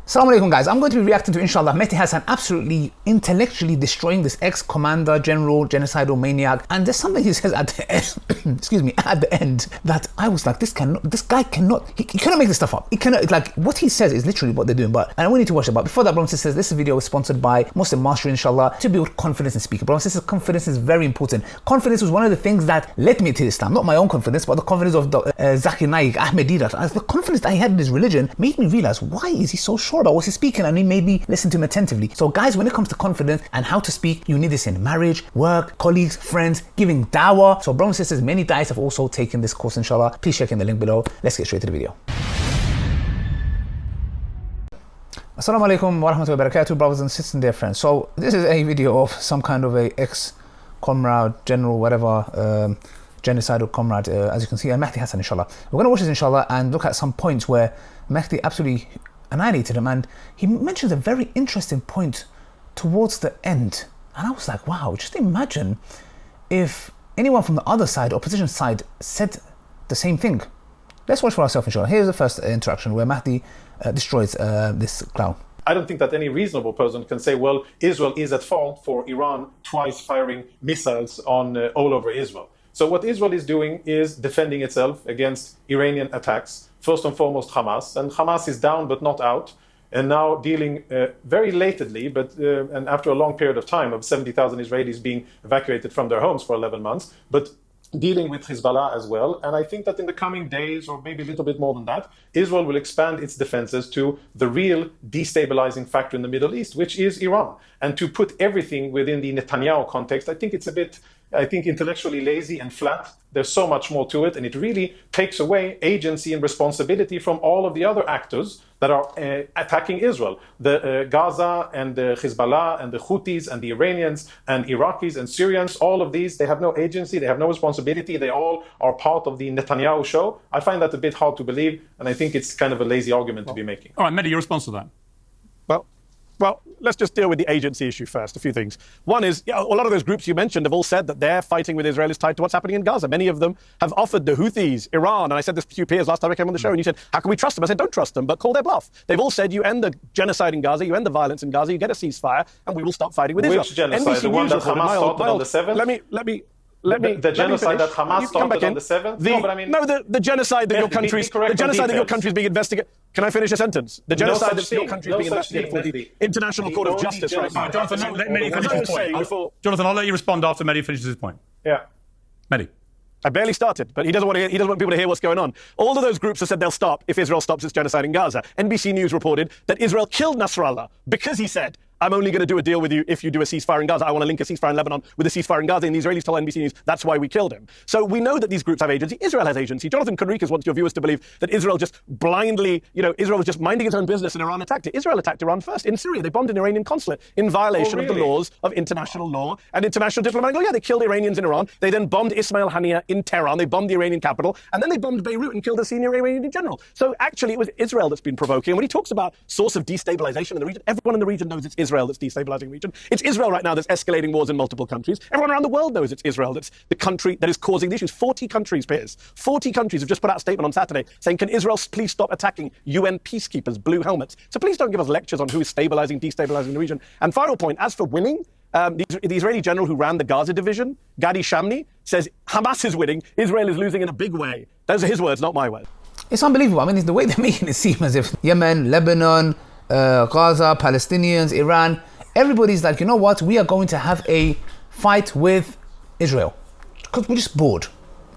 Assalamu alaikum guys, I'm going to be reacting to inshaAllah Mehdi Hasan absolutely intellectually destroying this ex-commander, general, genocidal maniac, and there's something he says at the end, excuse me, at the end that I was like, this guy cannot make this stuff up. He cannot, like, what he says is literally what they're doing, and we need to watch it. But before that, brothers and sisters, this video is sponsored by Muslim Mastery, inshaAllah, to build confidence in speaking. Brothers and sisters, confidence is very important. Confidence was one of the things that led me to Islam, not my own confidence, but the confidence of Zakir Naik, Ahmedi. The confidence that he had in his religion made me realize, why is he so sure about what he's speaking? And he made me listen to him attentively. So guys, when it comes to confidence and how to speak, you need this in marriage, work, colleagues, friends, giving dawah. So brothers and sisters, many da'is have also taken this course, inshallah. Please check in the link below. Let's get straight to the video. Assalamu alaikum wa rahmatullahi wa barakatuh, brothers and sisters and dear friends. So this is a video of some kind of a ex-comrade, general, whatever, genocidal comrade, as you can see, and Mehdi Hasan, inshallah. We're going to watch this, inshallah, and look at some points where Mehdi absolutely annihilated him, and he mentions a very interesting point towards the end. And I was like, wow, just imagine if anyone from the other side, opposition side, said the same thing. Let's watch for ourselves, inshallah. Here's the first interaction where Mehdi destroys this clown. I don't think that any reasonable person can say, well, Israel is at fault for Iran twice firing missiles on all over Israel. So what Israel is doing is defending itself against Iranian attacks, first and foremost Hamas. And Hamas is down but not out, and now dealing very lately, and after a long period of time of 70,000 Israelis being evacuated from their homes for 11 months, but dealing with Hezbollah as well. And I think that in the coming days, or maybe a little bit more than that, Israel will expand its defenses to the real destabilizing factor in the Middle East, which is Iran. And to put everything within the Netanyahu context, I think it's a bit, intellectually lazy and flat. There's so much more to it, and it really takes away agency and responsibility from all of the other actors that are attacking Israel. The Gaza and the Hezbollah and the Houthis and the Iranians and Iraqis and Syrians, all of these, they have no agency, they have no responsibility, they all are part of the Netanyahu show. I find that a bit hard to believe, and I think it's kind of a lazy argument to be making. All right, Mehdi, your response to that? Well, let's just deal with the agency issue first. A few things. One is, a lot of those groups you mentioned have all said that their fighting with Israel is tied to what's happening in Gaza. Many of them have offered the Houthis, Iran, and I said this to you peers last time I came on the show, and you said, how can we trust them? I said, don't trust them, but call their bluff. They've all said, you end the genocide in Gaza, you end the violence in Gaza, you get a ceasefire, and we will stop fighting with Israel. Which genocide? The one that Hamas started on the 7th? The genocide that Hamas started on the 7th? The genocide that your country's being investigated. Can I finish a sentence? The genocide that your country's being investigated for the International Court of Justice right now. Jonathan, let Mehdi finish his point. Jonathan, I'll let you respond after Mehdi finishes his point. Yeah. Mehdi. I barely started, but he doesn't want people to hear what's going on. All of those groups have said they'll stop if Israel stops its genocide in Gaza. NBC News reported that Israel killed Nasrallah because he said, I'm only going to do a deal with you if you do a ceasefire in Gaza. I want to link a ceasefire in Lebanon with a ceasefire in Gaza. And the Israelis told NBC News that's why we killed him. So we know that these groups have agency. Israel has agency. Jonathan Conricus wants your viewers to believe that Israel just blindly, Israel was just minding its own business and Iran attacked it. Israel attacked Iran first in Syria. They bombed an Iranian consulate in violation of the laws of international law and international diplomatic law. Yeah, they killed Iranians in Iran. They then bombed Ismail Haniyeh in Tehran. They bombed the Iranian capital. And then they bombed Beirut and killed a senior Iranian general. So actually, it was Israel that's been provoking. And when he talks about source of destabilization in the region, everyone in the region knows it's Israel that's destabilizing region. It's Israel right now that's escalating wars in multiple countries. Everyone around the world knows it's Israel that's the country that is causing the issues. 40 countries, peers. 40 countries have just put out a statement on Saturday saying, can Israel please stop attacking UN peacekeepers, blue helmets? So please don't give us lectures on who is stabilizing, destabilizing the region. And final point, as for winning, the Israeli general who ran the Gaza division, Gadi Shamni, says Hamas is winning, Israel is losing in a big way. Those are his words, not my words. It's unbelievable. I mean, it's the way they're making it seem as if Yemen, Lebanon, Gaza, Palestinians, Iran, everybody's like, you know what, we are going to have a fight with Israel because we're just bored.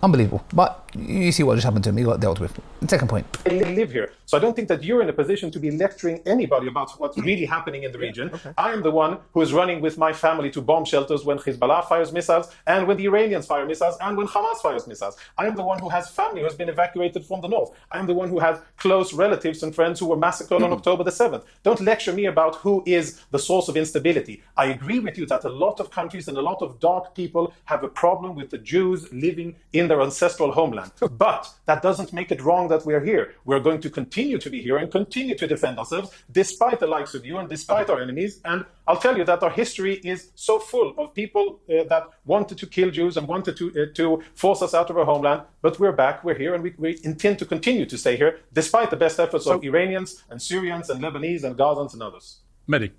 Unbelievable. But you see what just happened to him. He got dealt with. The second point. I live here. So I don't think that you're in a position to be lecturing anybody about what's really happening in the region. Okay. I am the one who is running with my family to bomb shelters when Hezbollah fires missiles and when the Iranians fire missiles and when Hamas fires missiles. I am the one who has family who has been evacuated from the north. I am the one who has close relatives and friends who were massacred on October the 7th. Don't lecture me about who is the source of instability. I agree with you that a lot of countries and a lot of dark people have a problem with the Jews living in their ancestral homeland. homeland. But that doesn't make it wrong that we're here. We're going to continue to be here and continue to defend ourselves despite the likes of you and despite our enemies. And I'll tell you that our history is so full of people that wanted to kill Jews and wanted to force us out of our homeland. But we're back, we're here, and we intend to continue to stay here despite the best efforts of Iranians and Syrians and Lebanese and Gazans and others. Mehdi.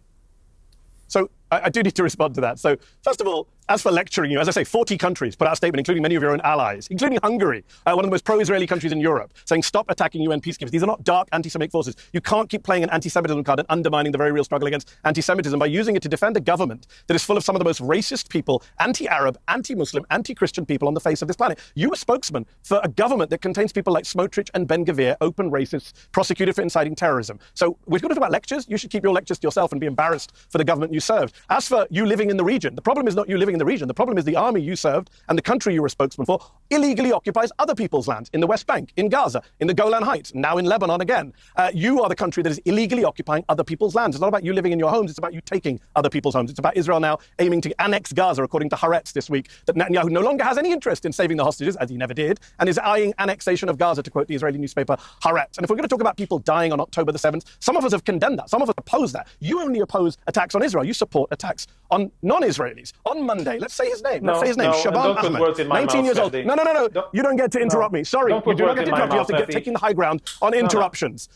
So I do need to respond to that. So first of all, as for lecturing you, as I say, 40 countries put out a statement, including many of your own allies, including Hungary, one of the most pro-Israeli countries in Europe, saying stop attacking UN peacekeepers. These are not dark anti-Semitic forces. You can't keep playing an anti-Semitism card and undermining the very real struggle against anti-Semitism by using it to defend a government that is full of some of the most racist people, anti-Arab, anti-Muslim, anti-Christian people on the face of this planet. You are spokesman for a government that contains people like Smotrich and Ben-Gvir, open racists, prosecuted for inciting terrorism. So we're going to talk about lectures. You should keep your lectures to yourself and be embarrassed for the government you served. As for you living in the region, the problem is not you living in the region. The problem is the army you served and the country you were a spokesman for illegally occupies other people's lands in the West Bank, in Gaza, in the Golan Heights, now in Lebanon again. You are the country that is illegally occupying other people's lands. It's not about you living in your homes. It's about you taking other people's homes. It's about Israel now aiming to annex Gaza, according to Haaretz this week, that Netanyahu no longer has any interest in saving the hostages, as he never did, and is eyeing annexation of Gaza, to quote the Israeli newspaper Haaretz. And if we're going to talk about people dying on October the 7th, some of us have condemned that. Some of us oppose that. You only oppose attacks on Israel. You support attacks on non-Israelis. On Monday, let's say his name. Let's say his name. Shaban Ahmed, 19 years old. No. You don't get to interrupt me. Sorry, you do not get to interrupt me. You have to get taking the high ground on interruptions.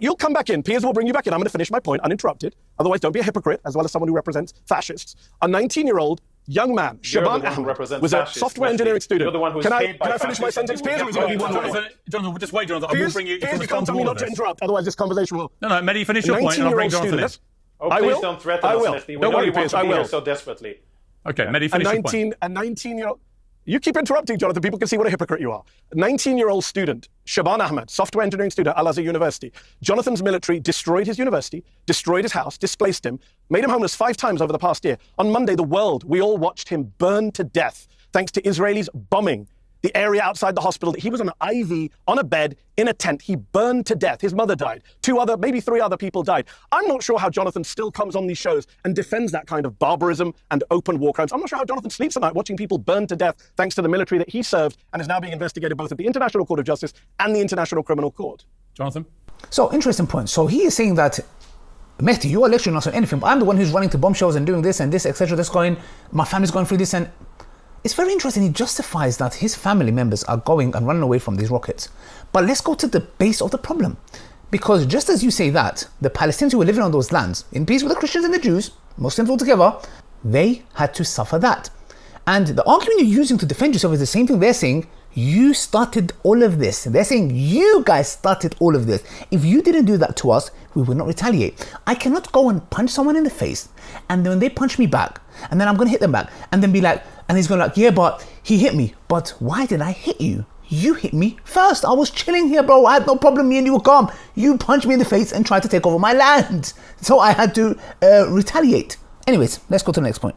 You'll come back in. Piers will bring you back in. I'm going to finish my point uninterrupted. Otherwise, don't be a hypocrite, as well as someone who represents fascists. A 19-year-old young man, Shaban Ahmed, was a software engineering student. Can I finish my sentence, Piers? Jonathan, just wait, Jonathan. I will bring you. Piers, you can't tell me not to interrupt. Otherwise, this conversation will. No, Mehdi, finish your point, and I'll bring Jonathan in. Oh, please don't threaten us, Mehdi. We know you want to be here so desperately. Okay, Mehdi, finish your point. A 19-year-old... You keep interrupting, Jonathan. People can see what a hypocrite you are. A 19-year-old student, Shaban Ahmed, software engineering student at Al-Azhar University. Jonathan's military destroyed his university, destroyed his house, displaced him, made him homeless 5 times over the past year. On Monday, the world, we all watched him burn to death thanks to Israelis bombing the area outside the hospital. He was on an IV, on a bed, in a tent. He burned to death. His mother died. 2 maybe 3 other people died. I'm not sure how Jonathan still comes on these shows and defends that kind of barbarism and open war crimes. I'm not sure how Jonathan sleeps at night watching people burn to death thanks to the military that he served and is now being investigated both at the International Court of Justice and the International Criminal Court. Jonathan? So, interesting point. So he is saying that, Mehdi, you are lecturing us on anything, but I'm the one who's running to bombshells and doing this and this, etc. This going, my family's going through this, and it's very interesting. He justifies that his family members are going and running away from these rockets. But let's go to the base of the problem. Because just as you say that, the Palestinians who were living on those lands, in peace with the Christians and the Jews, Muslims all together, they had to suffer that. And the argument you're using to defend yourself is the same thing they're saying. You started all of this. They're saying you guys started all of this. If you didn't do that to us, we would not retaliate. I cannot go and punch someone in the face, and then when they punch me back, and then I'm going to hit them back, and then be like, and he's going like, yeah, but he hit me. But why did I hit you? You hit me first. I was chilling here, bro. I had no problem. Me and you were calm. You punched me in the face and tried to take over my land. So I had to retaliate. Anyways, let's go to the next point.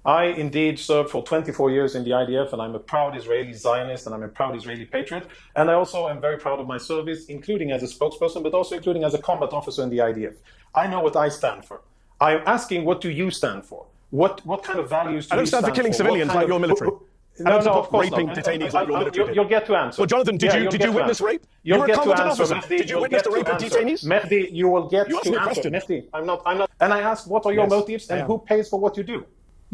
I indeed served for 24 years in the IDF, and I'm a proud Israeli Zionist, and I'm a proud Israeli patriot. And I also am very proud of my service, including as a spokesperson, but also including as a combat officer in the IDF. I know what I stand for. I'm asking, what do you stand for? What kind of values do you stand for? I don't stand for killing civilians like your military. No, of course raping detainees like your military. You'll get to answer. Well, Jonathan, did you witness rape? You'll get to answer. Mehdi, did you witness the rape of detainees? Mehdi, you will get to answer. Mehdi, I'm not. And I ask, what are your motives and who pays for what you do?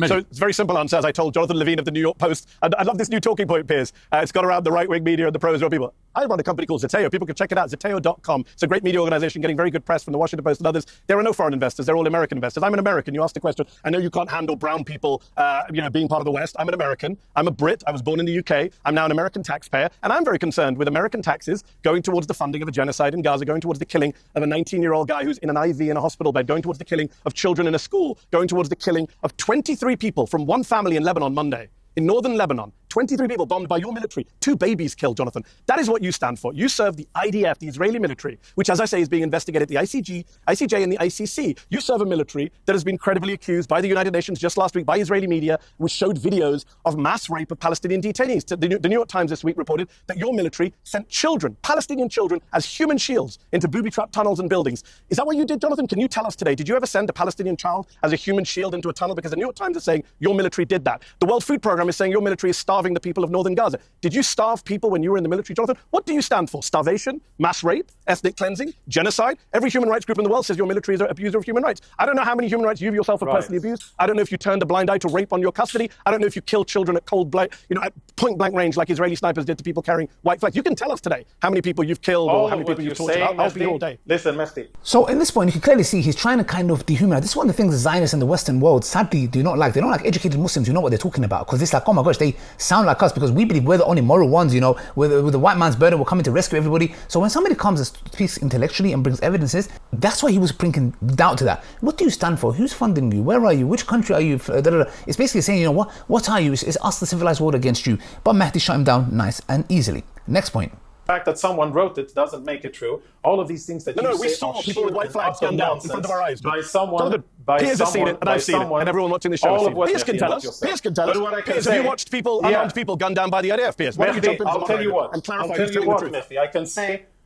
So it's a very simple answer, as I told Jonathan Levine of the New York Post. I love this new talking point, Piers. It's got around the right-wing media and the pro-Israel people. I run a company called Zeteo. People can check it out, Zeteo.com. It's a great media organization getting very good press from the Washington Post and others. There are no foreign investors. They're all American investors. I'm an American. You asked the question. I know you can't handle brown people being part of the West. I'm an American. I'm a Brit. I was born in the UK. I'm now an American taxpayer. And I'm very concerned with American taxes going towards the funding of a genocide in Gaza, going towards the killing of a 19-year-old guy who's in an IV in a hospital bed, going towards the killing of children in a school, going towards the killing of 23 people from one family in Lebanon Monday. In northern Lebanon, 23 people bombed by your military, 2 babies killed, Jonathan. That is what you stand for. You serve the IDF, the Israeli military, which, as I say, is being investigated at the ICJ, and the ICC. You serve a military that has been credibly accused by the United Nations just last week, by Israeli media, which showed videos of mass rape of Palestinian detainees. The New York Times this week reported that your military sent children, Palestinian children, as human shields into booby-trapped tunnels and buildings. Is that what you did, Jonathan? Can you tell us today, did you ever send a Palestinian child as a human shield into a tunnel? Because the New York Times is saying your military did that. The World Food Programme is saying your military is starving starving the people of northern Gaza. Did you starve people when you were in the military, Jonathan? What do you stand for? Starvation, mass rape, ethnic cleansing, genocide? Every human rights group in the world says your military is an abuser of human rights. I don't know how many human rights you yourself have personally abused. I don't know if you turned a blind eye to rape on your custody. I don't know if you killed children at at point blank range like Israeli snipers did to people carrying white flags. You can tell us today how many people you've killed or how many people you've tortured. I'll be all day. Listen, Mehdi. So in this point, you can clearly see he's trying to kind of dehumanize. This is one of the things the Zionists in the Western world sadly do not like. They don't like educated Muslims who know what they're talking about, because it's like, oh my gosh, they sound like us because we believe we're the only moral ones, with the white man's burden, we're coming to rescue everybody. So when somebody comes and speaks intellectually and brings evidences, that's why he was bringing doubt to that. What do you stand for? Who's funding you? Where are you? Which country are you? It's basically saying, what are you? It's us, the civilized world, against you. But Mehdi shut him down nice and easily. Next point. The fact that someone wrote it doesn't make it true. All of these things that you say we saw people with white flags gunned down in front of our eyes. By someone, Piers has seen it, and I've seen it, and everyone watching the show has seen it. Piers can tell us. Piers can tell us. Piers, have you watched unarmed people gunned down by the IDF, Piers? Why don't you jump into I'll tell you what. And clarify I'll tell you what, Mehdi.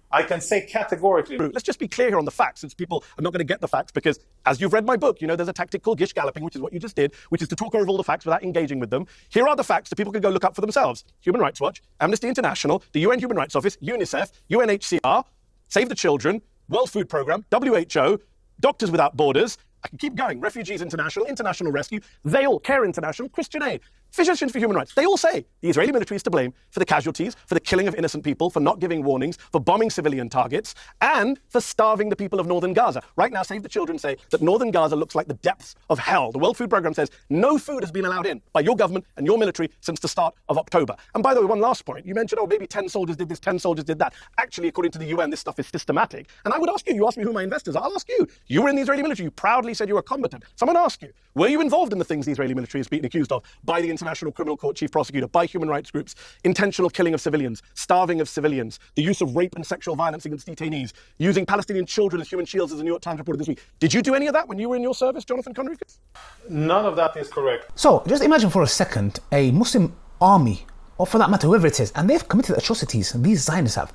I can say categorically. Let's just be clear here on the facts, since people are not going to get the facts, because as you've read my book, there's a tactic called gish galloping, which is what you just did, which is to talk over all the facts without engaging with them. Here are the facts that people can go look up for themselves. Human Rights Watch, Amnesty International, the UN Human Rights Office, UNICEF, UNHCR, Save the Children, World Food Programme, WHO, Doctors Without Borders. I can keep going. Refugees International, International Rescue, they all, Care International, Christian Aid, Physicians for Human Rights. They all say the Israeli military is to blame for the casualties, for the killing of innocent people, for not giving warnings, for bombing civilian targets, and for starving the people of northern Gaza. Right now, Save the Children say that northern Gaza looks like the depths of hell. The World Food Programme says no food has been allowed in by your government and your military since the start of October. And by the way, one last point. You mentioned, maybe 10 soldiers did this, 10 soldiers did that. Actually, according to the UN, this stuff is systematic. And I would ask you asked me who my investors are. I'll ask you. You were in the Israeli military. You proudly said you were combatant. Someone asked you, were you involved in the things the Israeli military is being accused of by the International Criminal Court Chief Prosecutor, by human rights groups, intentional killing of civilians, starving of civilians, the use of rape and sexual violence against detainees, using Palestinian children as human shields, as the New York Times reported this week? Did you do any of that when you were in your service, Jonathan Conrick? None of that is correct. So just imagine for a second a Muslim army, or for that matter, whoever it is, and they've committed atrocities, these Zionists have.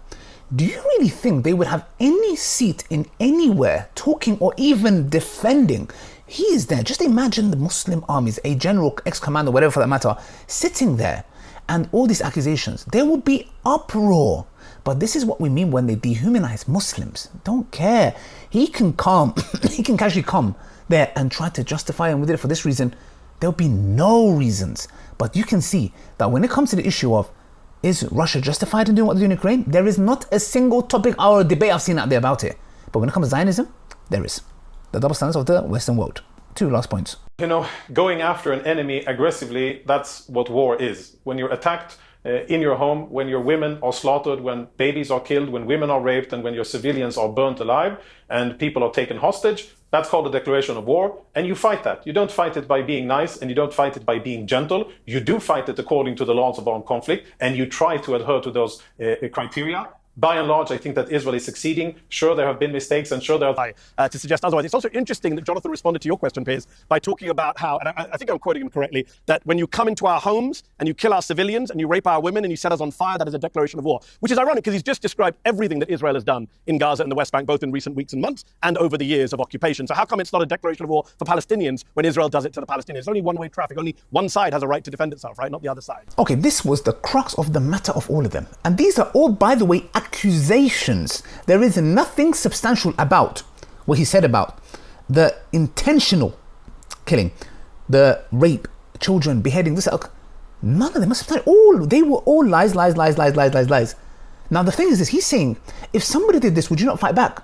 Do you really think they would have any seat in anywhere talking or even defending? He is there. Just imagine the Muslim armies, a general, ex-commander, whatever for that matter, sitting there and all these accusations. There would be uproar. But this is what we mean when they dehumanize Muslims. Don't care. He can come, he can casually come there and try to justify, and we did it for this reason. There'll be no reasons. But you can see that when it comes to the issue of, is Russia justified in doing what they do in Ukraine? There is not a single topic or debate I've seen out there about it. But when it comes to Zionism, there is. The double standards of the Western world. Two last points. Going after an enemy aggressively, that's what war is. When you're attacked in your home, when your women are slaughtered, when babies are killed, when women are raped, and when your civilians are burnt alive and people are taken hostage, that's called a declaration of war, and you fight that. You don't fight it by being nice, and you don't fight it by being gentle. You do fight it according to the laws of armed conflict, and you try to adhere to those criteria. By and large, I think that Israel is succeeding. Sure, there have been mistakes, and sure, there are... to suggest otherwise. It's also interesting that Jonathan responded to your question, Piers, by talking about how, and I think I'm quoting him correctly, that when you come into our homes and you kill our civilians and you rape our women and you set us on fire, that is a declaration of war. Which is ironic, because he's just described everything that Israel has done in Gaza and the West Bank, both in recent weeks and months and over the years of occupation. So how come it's not a declaration of war for Palestinians when Israel does it to the Palestinians? It's only one-way traffic. Only one side has a right to defend itself, right? Not the other side. Okay, this was the crux of the matter of all of them. And these are all, by the way, accusations. There is nothing substantial about what he said about the intentional killing, the rape, children, beheading, this. None of them are substantial. They were all lies. Now the thing is this, he's saying, if somebody did this, would you not fight back?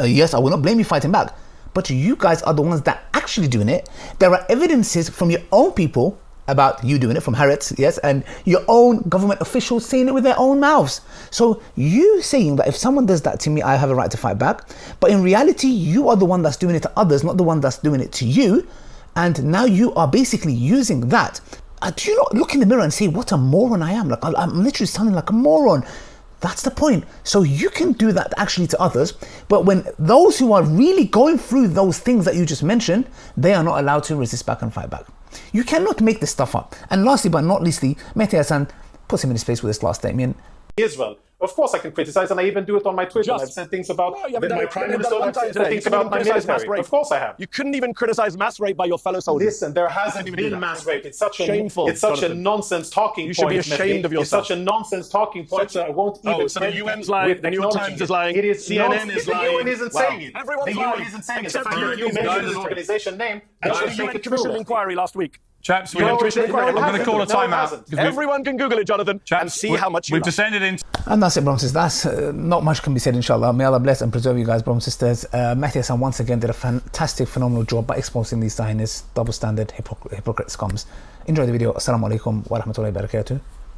Yes, I will not blame you fighting back. But you guys are the ones that are actually doing it. There are evidences from your own people about you doing it, from Haaretz, yes, and your own government officials saying it with their own mouths. So you saying that if someone does that to me, I have a right to fight back, but in reality, you are the one that's doing it to others, not the one that's doing it to you, and now you are basically using that. Do you not look in the mirror and say, what a moron I am? Like, I'm literally sounding like a moron. That's the point. So you can do that actually to others, but when those who are really going through those things that you just mentioned, they are not allowed to resist back and fight back. You cannot make this stuff up. And lastly, but not leastly, Mehdi Hasan puts him in his place with this last statement. Israel. Of course I can criticize, and I even do it on my Twitter. I've said things about my prime minister. I've said things about my military. Of course I have. You couldn't even criticize mass rape by your fellow soldiers. Listen, there hasn't been mass rape. It's such Shameful, it's such a nonsense talking point. You should be ashamed of yourself. It's such a nonsense talking point. So I won't even. So the UN's lying. The New York Times is lying. It is CNN is lying. The UN isn't saying it. Everyone's the lying. UN isn't saying it. Except The fact that you mentioned an organization name. The UN commissioned an inquiry last week. Chaps, we're going to call a timeout. Everyone can Google it, Jonathan, and see how much we've descended into. And that's it, brothers and sisters. That's not much can be said, inshallah. May Allah bless and preserve you guys, brothers and sisters. Mehdi Hasan once again did a fantastic, phenomenal job by exposing these Zionists, double standard, hypocrite scums. Enjoy the video. Assalamu alaikum wa rahmatullahi wa barakatuh.